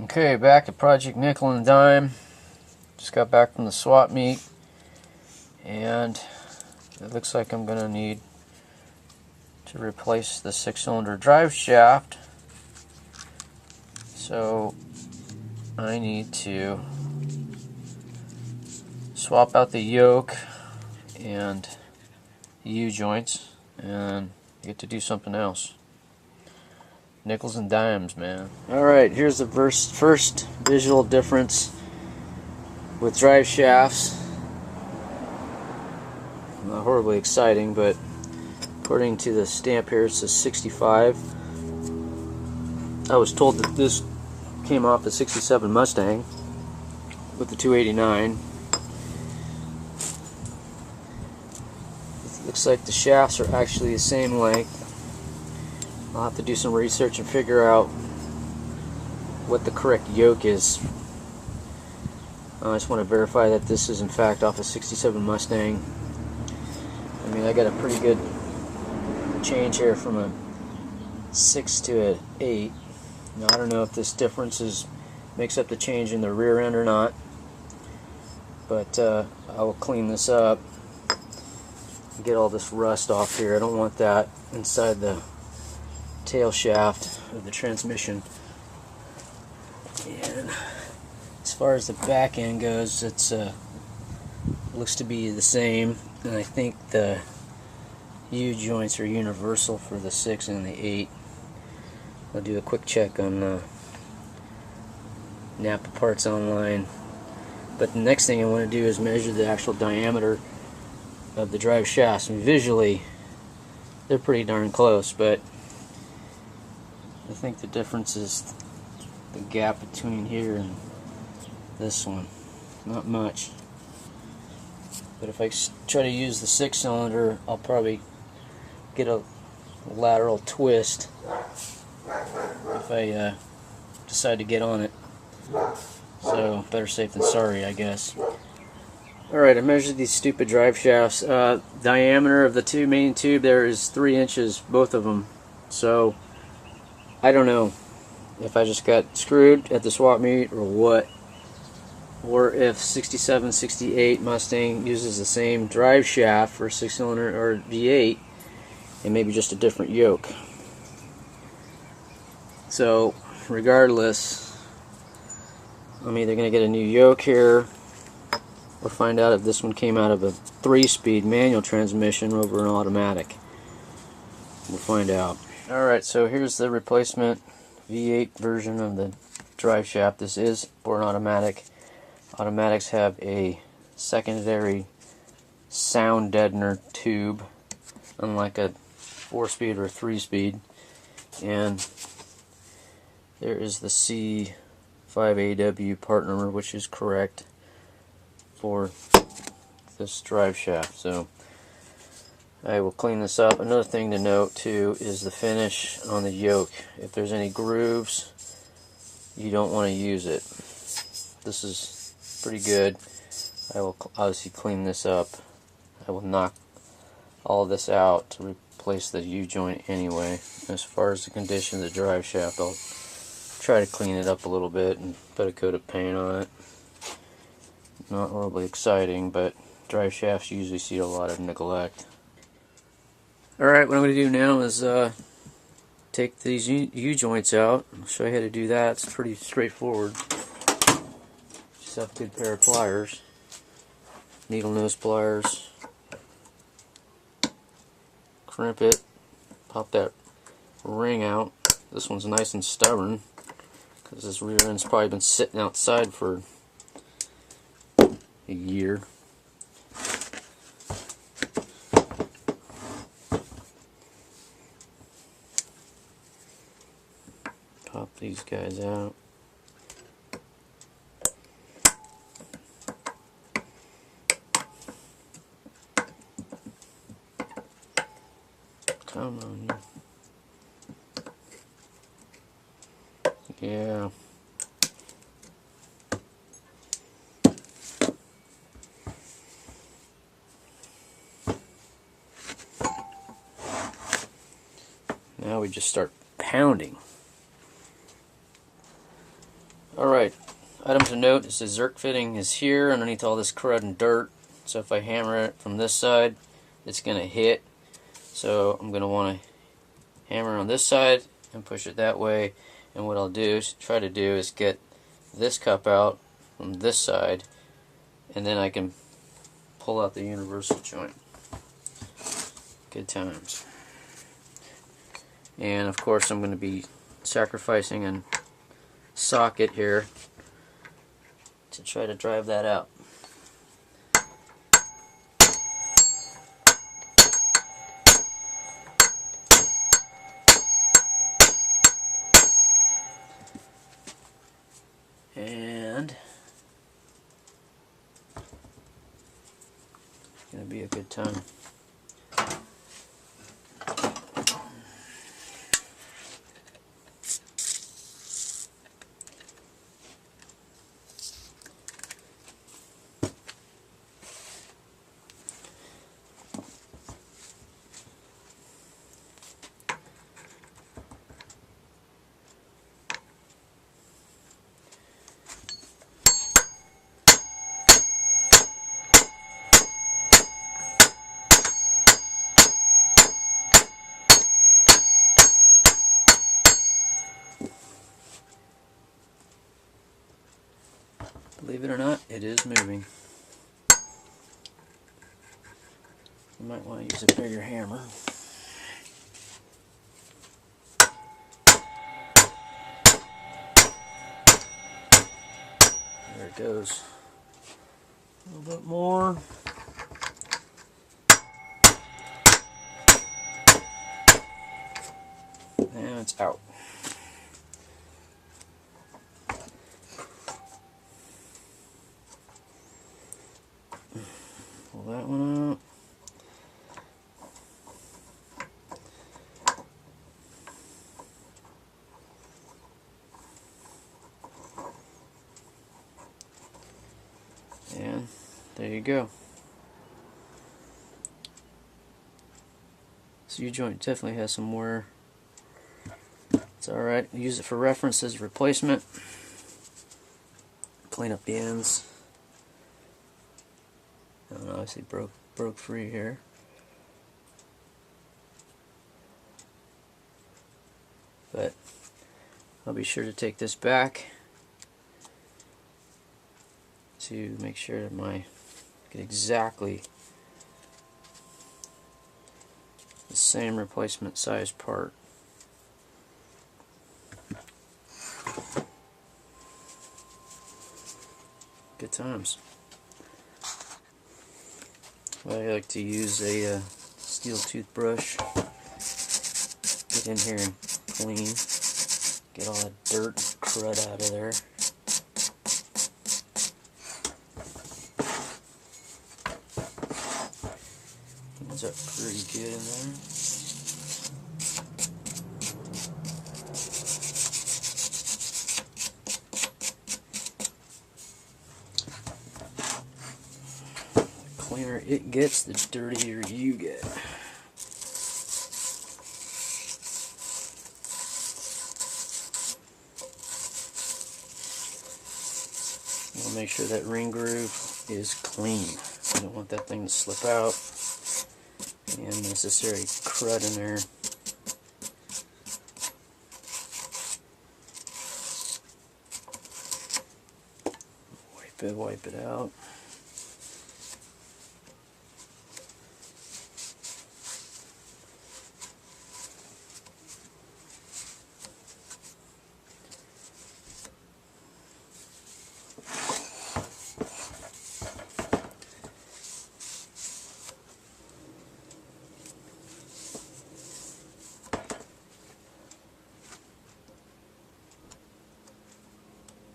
Okay, back to Project Nickel and Dime. Just got back from the swap meet, and it looks like I'm going to need to replace the 6-cylinder drive shaft. So I need to swap out the yoke and the U-joints and get to do something else. Nickels and dimes, man. Alright, here's the first visual difference with drive shafts. Not horribly exciting, but according to the stamp here it says 65. I was told that this came off the 67 Mustang with the 289. It looks like the shafts are actually the same length. I'll have to do some research and figure out what the correct yoke is. I just want to verify that this is in fact off a 67 Mustang. I mean, I got a pretty good change here from a 6 to an 8. Now I don't know if this difference makes up the change in the rear end or not, but I will clean this up and get all this rust off here. I don't want that inside the tail shaft of the transmission. And as far as the back end goes, it's looks to be the same, and I think the U-joints are universal for the 6 and the 8. I'll do a quick check on Napa Parts Online. But the next thing I want to do is measure the actual diameter of the drive shafts. And visually, they're pretty darn close, but I think the difference is the gap between here and this one. Not much. But if I try to use the 6-cylinder, I'll probably get a lateral twist if I decide to get on it. So better safe than sorry, I guess. Alright, I measured these stupid drive shafts. Diameter of the two main tube there is 3 inches, both of them. So I don't know if I just got screwed at the swap meet or what, or if 67, 68 Mustang uses the same drive shaft for 6-cylinder or V8 and maybe just a different yoke. So regardless, I'm either going to get a new yoke here or find out if this one came out of a 3-speed manual transmission over an automatic. We'll find out. Alright, so here's the replacement V8 version of the drive shaft. This is for an automatic. Automatics have a secondary sound deadener tube, unlike a 4-speed or 3-speed. And there is the C5AW part number, which is correct for this drive shaft. So I will clean this up. Another thing to note too is the finish on the yoke. If there's any grooves, you don't want to use it. This is pretty good. I will obviously clean this up. I will knock all of this out to replace the U-joint anyway. As far as the condition of the drive shaft, I'll try to clean it up a little bit and put a coat of paint on it. Not horribly exciting, but drive shafts usually see a lot of neglect. Alright, what I'm going to do now is take these U-joints out. I'll show you how to do that. It's pretty straightforward. Just have a good pair of pliers. Needle nose pliers. Crimp it. Pop that ring out. This one's nice and stubborn because this rear end's probably been sitting outside for a year. Pop these guys out. Come on, yeah. Now we just start pounding. Alright, item to note is the Zerk fitting is here underneath all this crud and dirt. So if I hammer it from this side, it's going to hit. So I'm going to want to hammer on this side and push it that way. And what I'll try to do is get this cup out from this side, and then I can pull out the universal joint. Good times. And of course I'm going to be sacrificing a socket here to try to drive that out. And it's going to be a good time. Believe it or not, it is moving. You might want to use a bigger hammer. There it goes. A little bit more. And it's out. Pull that one out. And there you go. This U-joint definitely has some wear. It's alright. Use it for reference as a replacement. Clean up the ends. And obviously broke free here. But I'll be sure to take this back to make sure that get exactly the same replacement size part. Good times. Well, I like to use a steel toothbrush. Get in here and clean. Get all that dirt and crud out of there. Cleans up pretty good in there. The cleaner it gets, the dirtier you get. We'll make sure that ring groove is clean. You don't want that thing to slip out. And unnecessary crud in there. Wipe it out.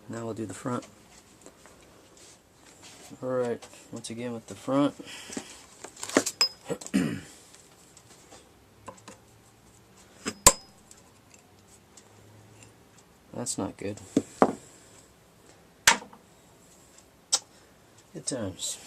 Now we'll do the front. Alright, once again with the front. That's not good. Good times.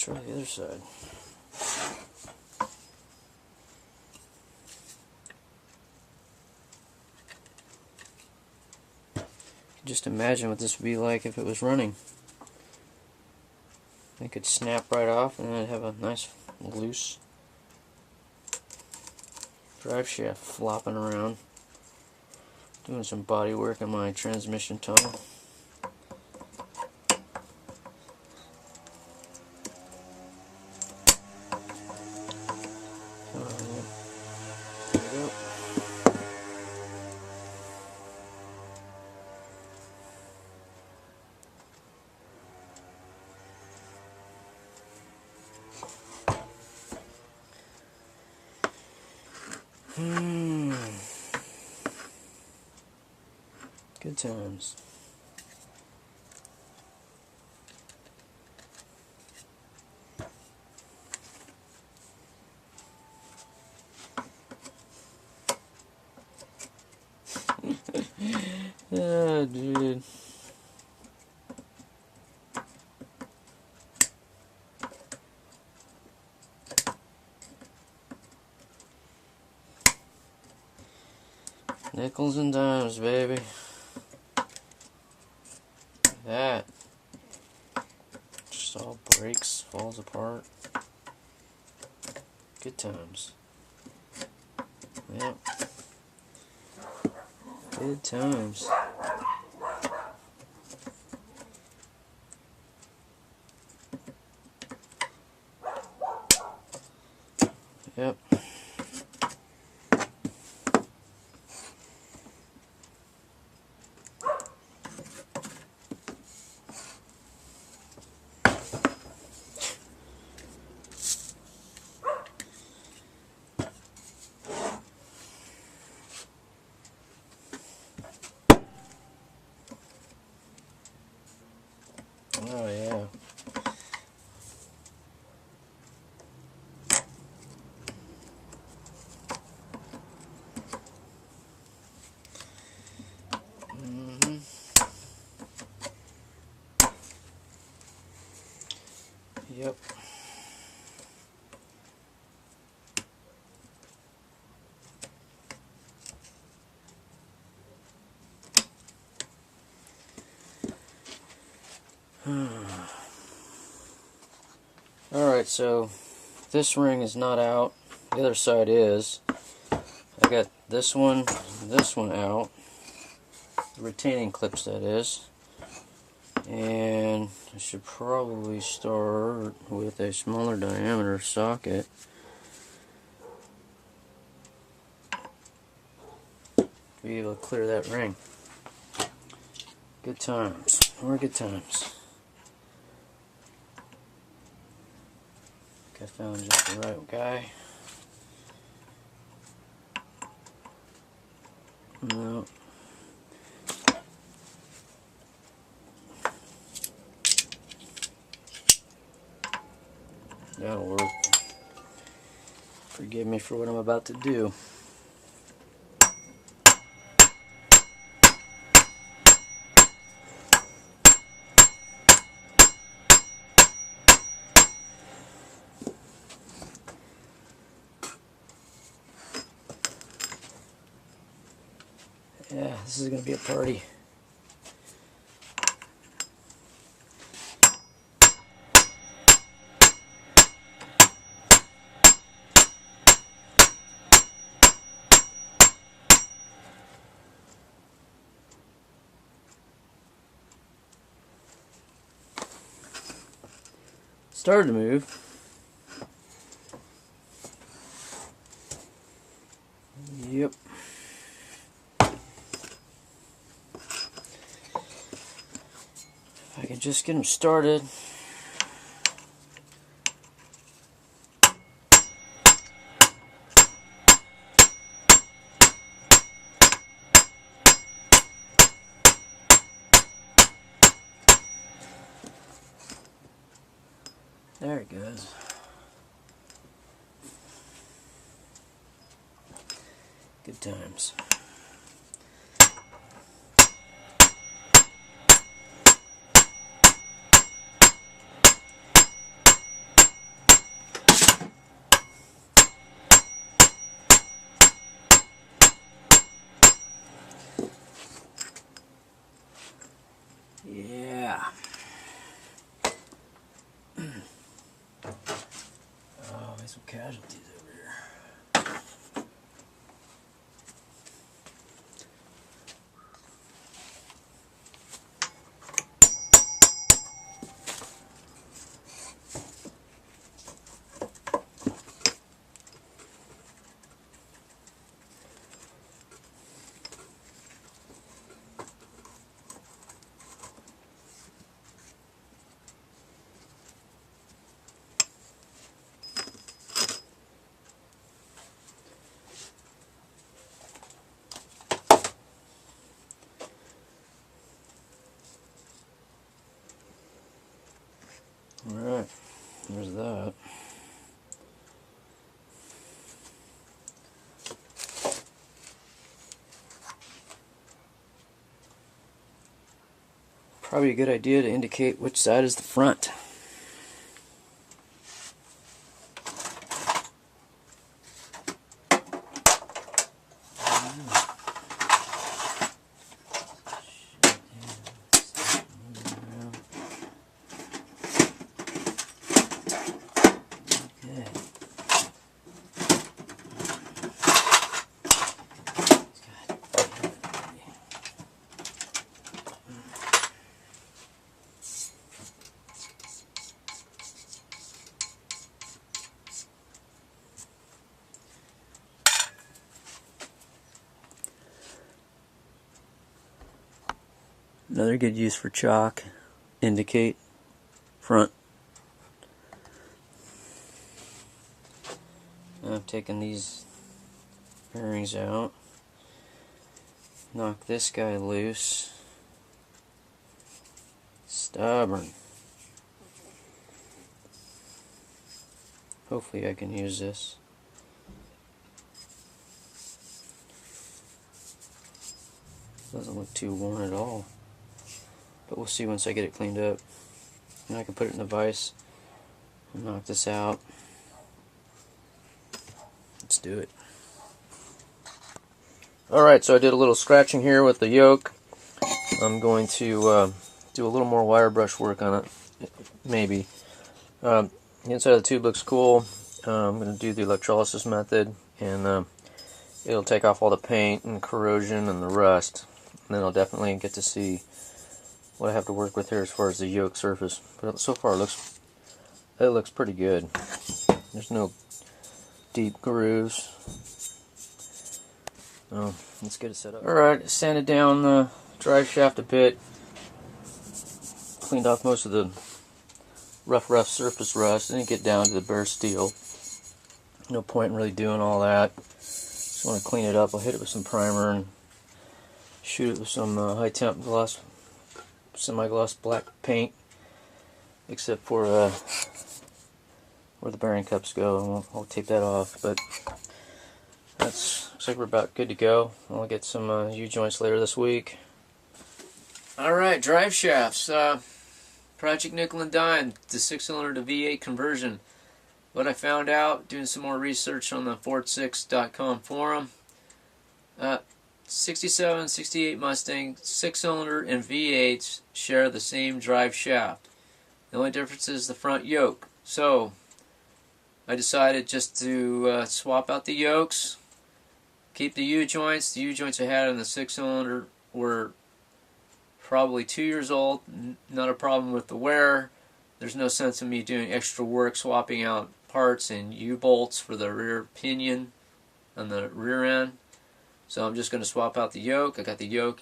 try the other side. Just imagine what this would be like if it was running. It could snap right off and then I'd have a nice loose drive shaft flopping around, doing some body work on my transmission tunnel. There we go. Good times. Ah, dude. Nickels and dimes, baby. That just all breaks, falls apart. Good times. Yep. Good times. Yep. Oh yeah. Yep. Alright, so this ring is not out. The other side is. I got this one out. The retaining clips, that is. And I should probably start with a smaller diameter socket. To be able to clear that ring. Good times. More good times. I found just the right guy. No. That'll work. Forgive me for what I'm about to do. Yeah, this is going to be a party. Started to move. Yep. If I can just get them started. There it goes. Good times. casualties over here. Alright, there's that. Probably a good idea to indicate which side is the front. Another good use for chalk, indicate front. I've taken these bearings out, knock this guy loose. Stubborn. Hopefully I can use this. Doesn't look too worn at all. But we'll see once I get it cleaned up. And I can put it in the vise and knock this out. Let's do it. Alright, so I did a little scratching here with the yoke. I'm going to do a little more wire brush work on it, maybe. The inside of the tube looks cool. I'm going to do the electrolysis method, and it'll take off all the paint and corrosion and the rust. And then I'll definitely get to see what I have to work with here as far as the yoke surface. But so far it looks pretty good. There's no deep grooves. So let's get it set up. Alright, sanded down the drive shaft a bit. Cleaned off most of the rough surface rust. Didn't get down to the bare steel. No point in really doing all that. Just want to clean it up. I'll hit it with some primer and shoot it with some high temp gloss, semi-gloss black paint, except for where the bearing cups go. I'll tape that off, but looks like we're about good to go. I'll get some U-joints later this week. Alright, drive shafts. Project Nickel and Dime, the 6-cylinder to V8 conversion. What I found out, doing some more research on the Ford6.com forum, 67, 68 Mustang, 6-cylinder and V8s share the same drive shaft. The only difference is the front yoke. So, I decided just to swap out the yokes, keep the U-joints. The U-joints I had in the 6-cylinder were probably 2 years old, not a problem with the wear. There's no sense in me doing extra work swapping out parts and U-bolts for the rear pinion on the rear end. So I'm just going to swap out the yoke. I got the yoke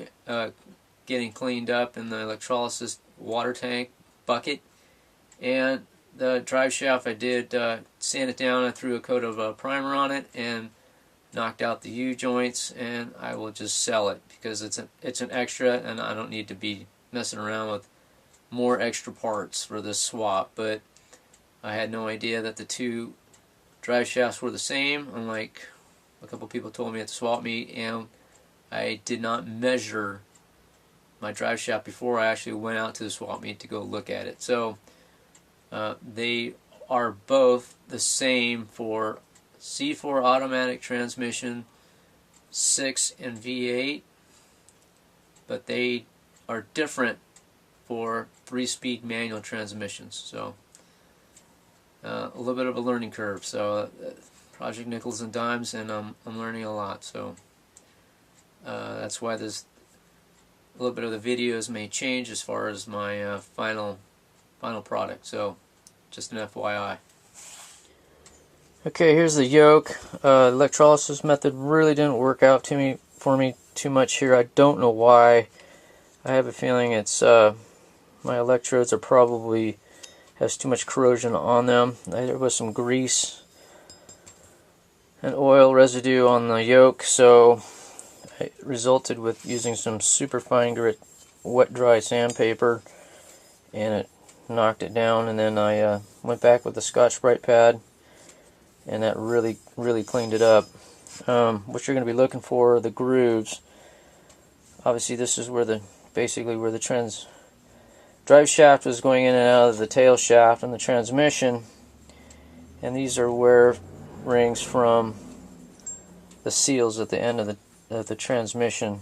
getting cleaned up in the electrolysis water tank bucket. And the drive shaft, I did sand it down. I threw a coat of primer on it and knocked out the U-joints, and I will just sell it because it's an extra, and I don't need to be messing around with more extra parts for this swap. But I had no idea that the two drive shafts were the same, unlike a couple people told me at the swap meet, and I did not measure my drive shaft before I actually went out to the swap meet to go look at it. So they are both the same for C4 automatic transmission, 6 and V8, but they are different for 3-speed manual transmissions. So a little bit of a learning curve. So project nickels and dimes, and I'm learning a lot. So that's why this a little bit of the videos may change as far as my final product. So just an FYI. Okay, here's the yoke. Electrolysis method really didn't work out for me too much here. I don't know why. I have a feeling it's my electrodes are probably has too much corrosion on them. There was some grease and oil residue on the yoke, so it resulted with using some super fine grit wet dry sandpaper, and it knocked it down. And then I went back with the Scotch-Brite pad, and that really cleaned it up. What you're going to be looking for are the grooves. Obviously, this is where basically where the drive shaft was going in and out of the tail shaft and the transmission, and these are wear rings from the seals at the end of the transmission,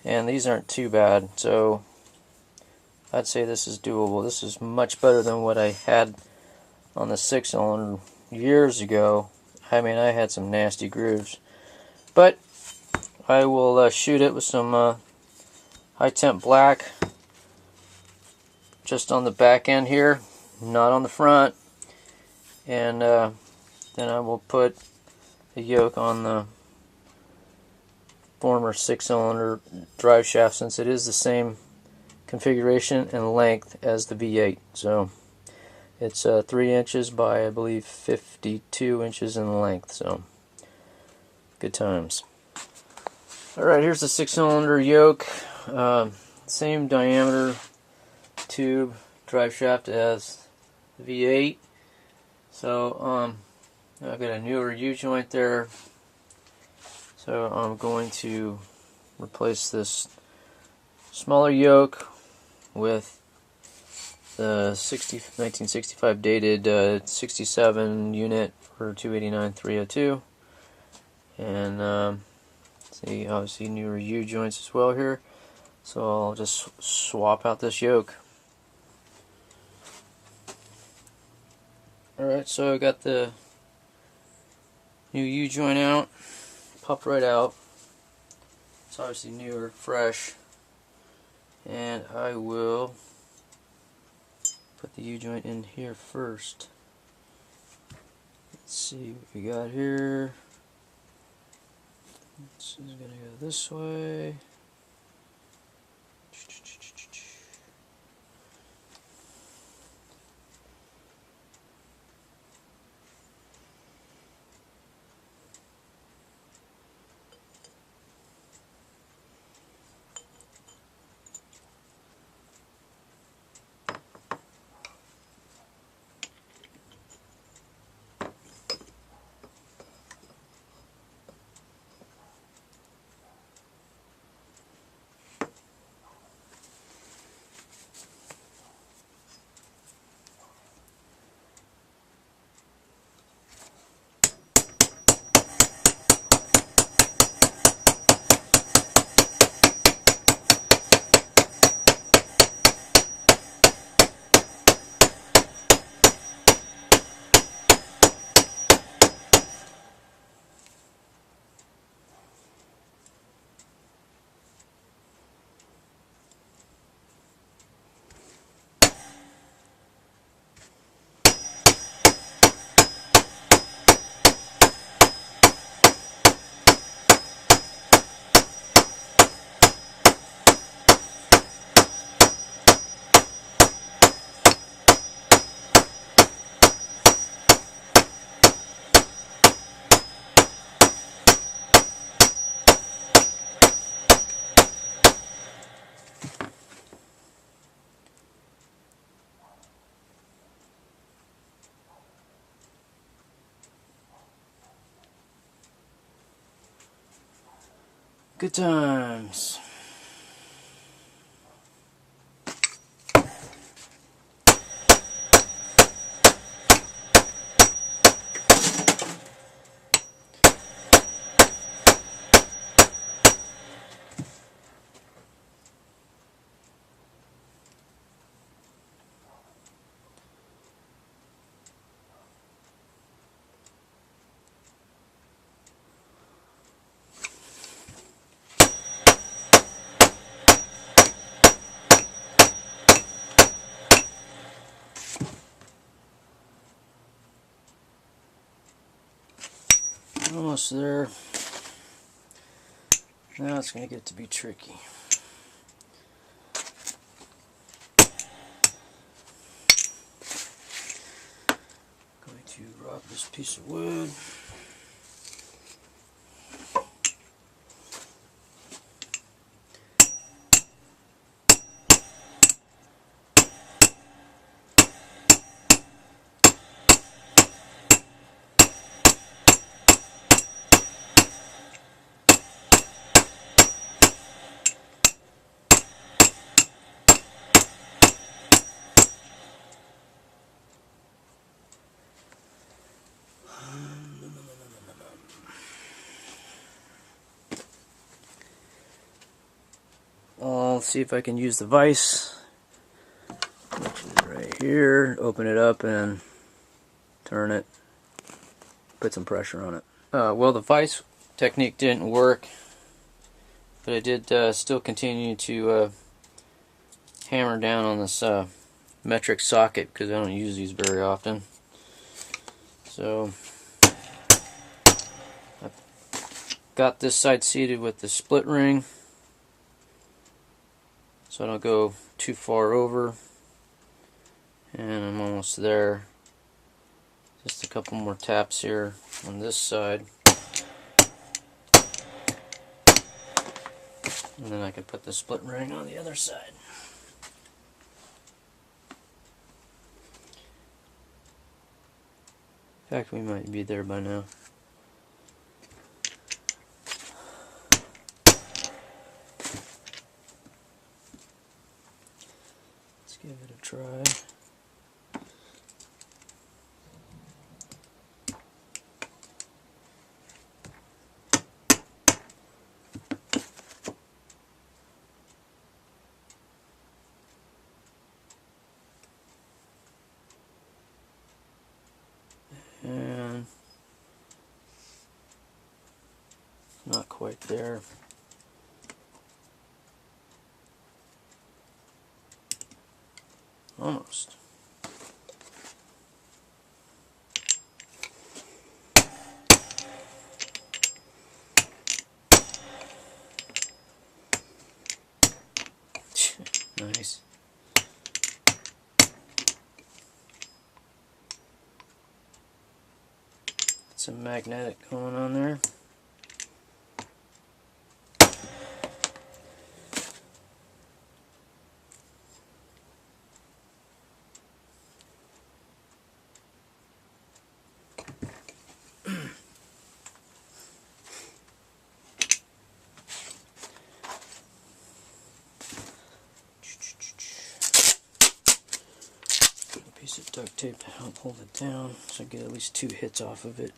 and these aren't too bad, so I'd say this is doable. This is much better than what I had on the 6-cylinder years ago. I mean, I had some nasty grooves, but I will shoot it with some high temp black just on the back end here, not on the front, and then I will put the yoke on the former 6-cylinder drive shaft, since it is the same configuration and length as the V8. So it's 3 inches by, I believe, 52 inches in length. So good times. Alright, here's the 6-cylinder yoke. Same diameter tube drive shaft as the V8. So I've got a newer U-joint there. So I'm going to replace this smaller yoke with the 1965 dated 67 unit for 289-302, and see, obviously newer U-joints as well here. So I'll just swap out this yoke. Alright, so I got the new U-joint out, popped right out. It's obviously newer, fresh, and I will put the U-joint in here first. Let's see what we got here. This is going to go this way. Good times. Almost there. Now it's going to get to be tricky. Going to rub this piece of wood. I'll see if I can use the vise, which is right here. Open it up and turn it. Put some pressure on it. Well, the vise technique didn't work, but I did still continue to hammer down on this metric socket because I don't use these very often. So I've got this side seated with the split ring, so I don't go too far over, and I'm almost there. Just a couple more taps here on this side, and then I can put the split ring on the other side. In fact, we might be there by now. Let's give it a try. And not quite there. Almost. Nice. Some magnetic going on there. Piece of duct tape to help hold it down so I get at least 2 hits off of it.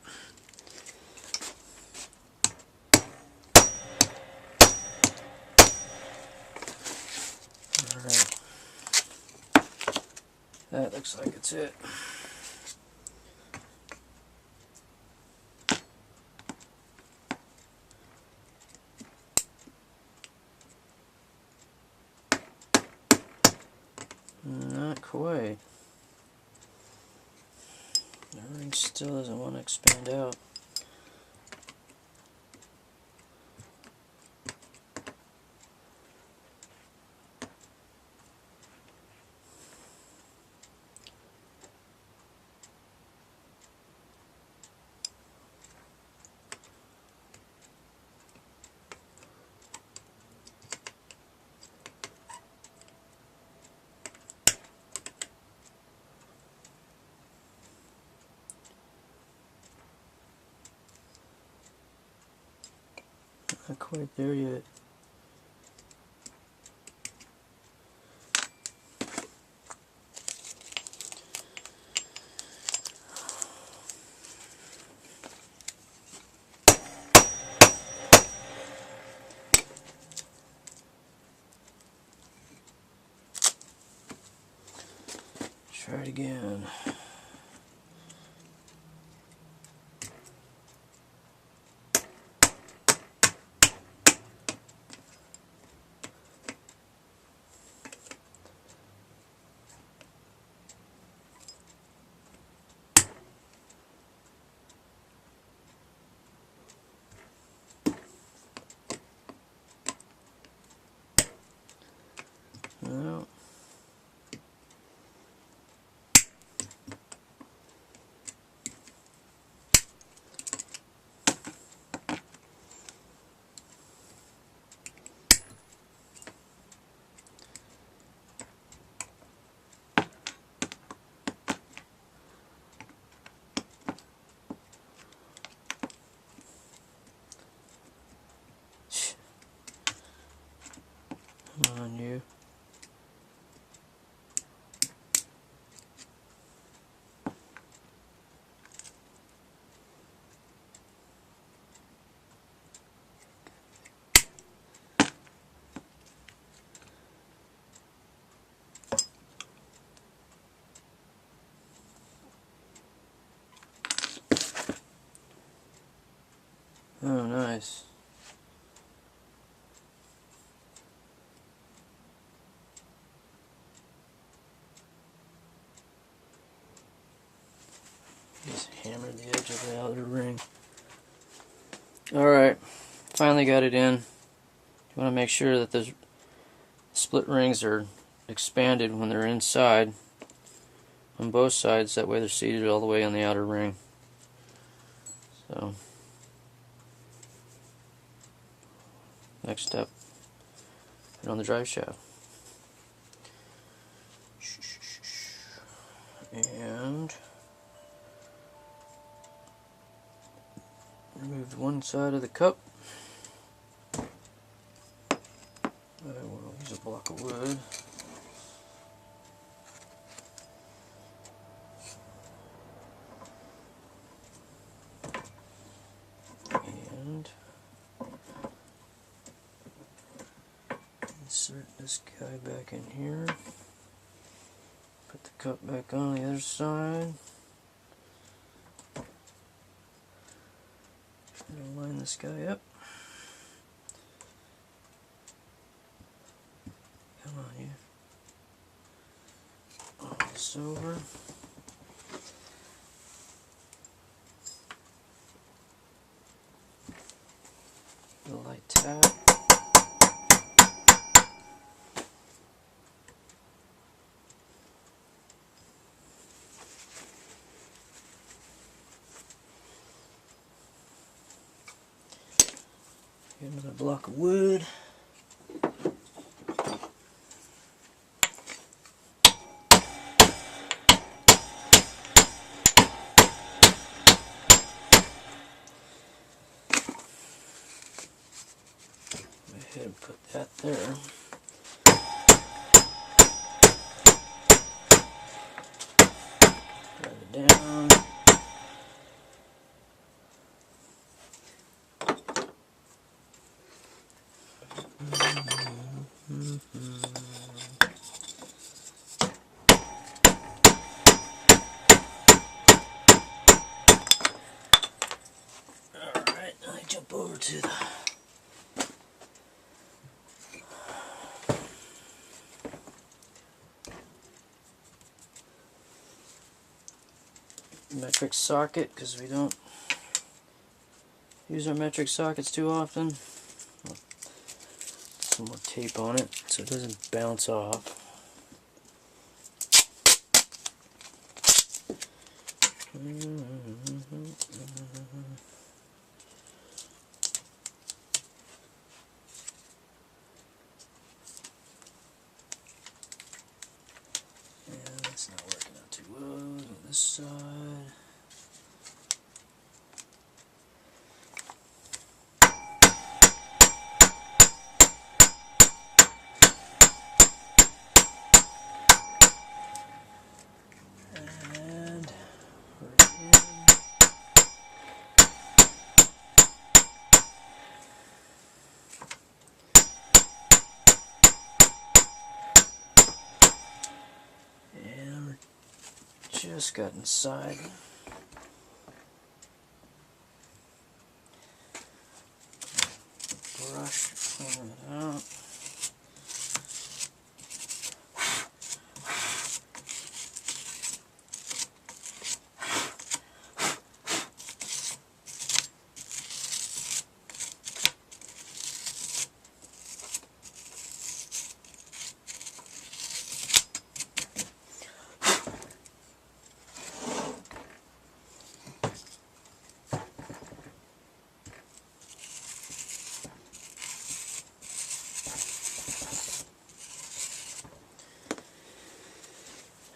Alright. That looks like it's it. Not quite. The ring still doesn't want to expand out. Not quite there yet. Try it again. Oh, nice. Just hammered the edge of the outer ring. Alright, finally got it in. You want to make sure that the split rings are expanded when they're inside on both sides, that way they're seated all the way on the outer ring. So, next step, put it on the drive shaft. And remove one side of the cup. We'll use a block of wood. And insert this guy back in here. Put the cup back on the other side. And line this guy up. Come on, you. Roll this over. A light tap. Get another block of wood. Go ahead and put that there. Drive it down. Alright, I jump over to the metric socket, because we don't use our metric sockets too often. Put some more tape on it so it doesn't bounce off. Yeah, that's not working out too well. On this side. And put it in. And we're just got inside. Brush, pull it out.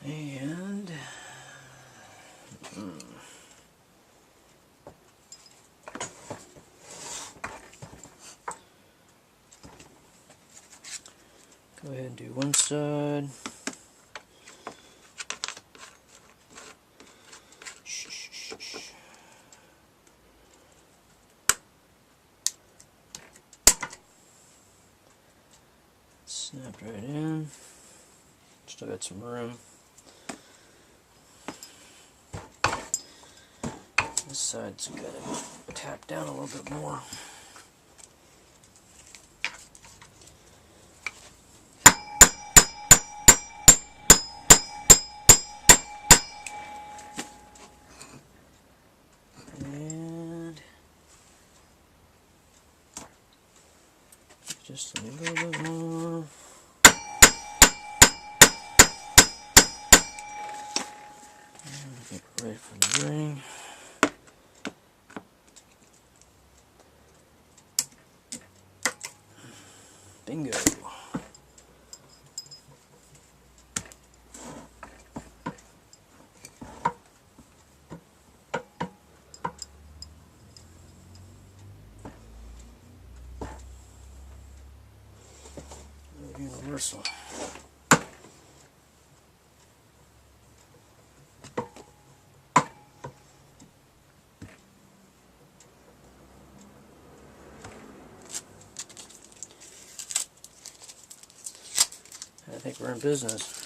And go ahead and do one side. Snapped right in. Still got some room. This side's got to tap down a little bit more. just a little bit more. Get ready for the ring. Bingo. Universal. I think we're in business.